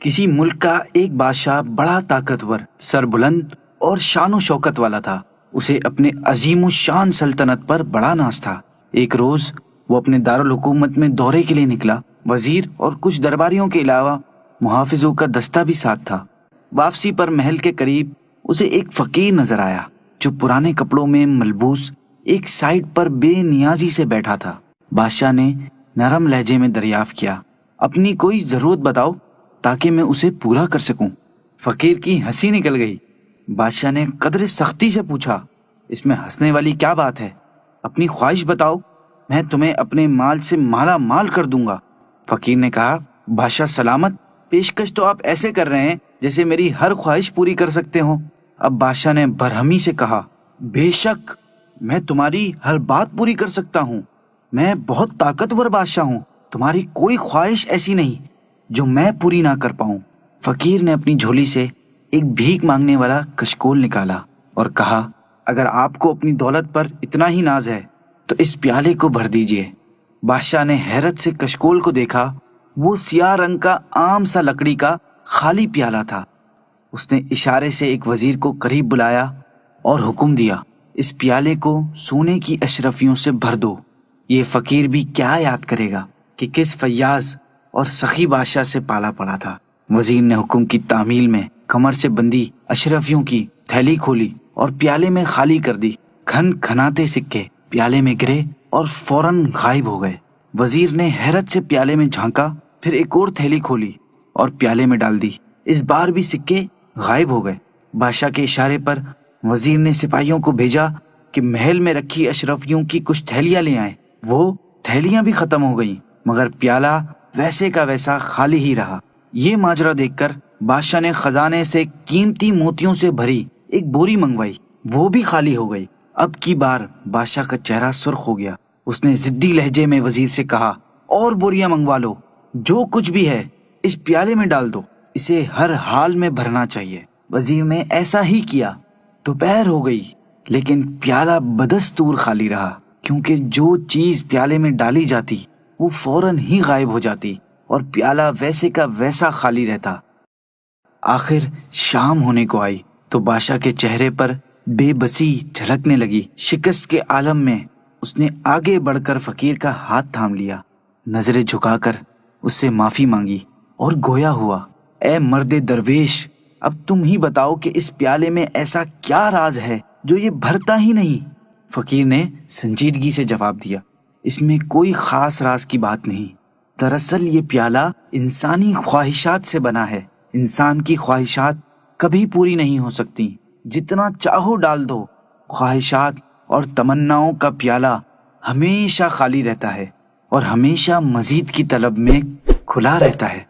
کسی ملک کا ایک بادشاہ بڑا طاقتور، سربلند اور شان و شوکت والا تھا۔ اسے اپنے عظیم الشان سلطنت پر بڑا ناز تھا۔ ایک روز وہ اپنے دارالحکومت میں دورے کے لیے نکلا۔ وزیر اور کچھ درباریوں کے علاوہ محافظوں کا دستہ بھی ساتھ تھا۔ واپسی پر محل کے قریب اسے ایک فقیر نظر آیا جو پرانے کپڑوں میں ملبوس ایک سائیڈ پر بے نیازی سے بیٹھا تھا۔ بادشاہ نے نرم لہجے میں دریافت کیا، اپنی کوئی ضرورت بتاؤ تاکہ میں اسے پورا کر سکوں۔ فقیر کی ہنسی نکل گئی۔ بادشاہ نے قدر سختی سے پوچھا، اس میں ہنسنے والی کیا بات ہے؟ اپنی خواہش بتاؤ، میں تمہیں اپنے مال سے مالا مال کر دوں گا۔ فقیر نے کہا، بادشاہ سلامت، پیشکش تو آپ ایسے کر رہے ہیں جیسے میری ہر خواہش پوری کر سکتے ہوں۔ اب بادشاہ نے برہمی سے کہا، بے شک میں تمہاری ہر بات پوری کر سکتا ہوں۔ میں بہت طاقتور بادشاہ ہوں، تمہاری کوئی خواہش ایسی نہیں جو میں پوری نہ کر پاؤں۔ فقیر نے اپنی جھولی سے ایک بھیک مانگنے والا کشکول نکالا اور کہا، اگر آپ کو اپنی دولت پر اتنا ہی ناز ہے تو اس پیالے کو بھر دیجئے۔ بادشاہ نے حیرت سے کشکول کو دیکھا۔ وہ سیاہ رنگ کا عام سا لکڑی کا خالی پیالہ تھا۔ اس نے اشارے سے ایک وزیر کو قریب بلایا اور حکم دیا، اس پیالے کو سونے کی اشرفیوں سے بھر دو۔ یہ فقیر بھی کیا یاد کرے گا کہ کس فیاض اور سخی بادشاہ سے پالا پڑا تھا۔ وزیر نے حکم کی تعمیل میں کمر سے بندی اشرفیوں کی تھیلی کھولی اور پیالے میں خالی کر دی۔ کھن کھناتے سکے پیالے میں گرے اور فوراً غائب ہو گئے۔ وزیر نے حیرت سے پیالے میں جھانکا، پھر ایک اور تھیلی کھولی اور پیالے میں ڈال دی۔ اس بار بھی سکے غائب ہو گئے۔ بادشاہ کے اشارے پر وزیر نے سپاہیوں کو بھیجا کہ محل میں رکھی اشرفیوں کی کچھ تھیلیاں لے آئیں۔ وہ تھیلیاں بھی ختم ہو گئیں مگر پیالہ ویسے کا ویسا خالی ہی رہا۔ یہ ماجرا دیکھ کر بادشاہ نے خزانے سے قیمتی موتیوں سے بھری ایک بوری منگوائی، وہ بھی خالی ہو گئی۔ اب کی بار بادشاہ کا چہرہ سرخ ہو گیا۔ اس نے ضدی لہجے میں وزیر سے کہا، اور بوریاں منگوا لو، جو کچھ بھی ہے اس پیالے میں ڈال دو، اسے ہر حال میں بھرنا چاہیے۔ وزیر نے ایسا ہی کیا۔ دوپہر ہو گئی لیکن پیالہ بدستور خالی رہا، کیونکہ جو چیز پیالے میں ڈالی جاتی وہ فوراً ہی غائب ہو جاتی اور پیالہ ویسے کا ویسا خالی رہتا۔ آخر شام ہونے کو آئی تو بادشاہ کے چہرے پر بے بسی جھلکنے لگی۔ شکست کے عالم میں اس نے آگے بڑھ کر فقیر کا ہاتھ تھام لیا، نظریں جھکا کر اس سے معافی مانگی اور گویا ہوا، اے مرد درویش، اب تم ہی بتاؤ کہ اس پیالے میں ایسا کیا راز ہے جو یہ بھرتا ہی نہیں؟ فقیر نے سنجیدگی سے جواب دیا، اس میں کوئی خاص راز کی بات نہیں۔ دراصل یہ پیالہ انسانی خواہشات سے بنا ہے۔ انسان کی خواہشات کبھی پوری نہیں ہو سکتی، جتنا چاہو ڈال دو۔ خواہشات اور تمناؤں کا پیالہ ہمیشہ خالی رہتا ہے اور ہمیشہ مزید کی طلب میں کھلا رہتا ہے۔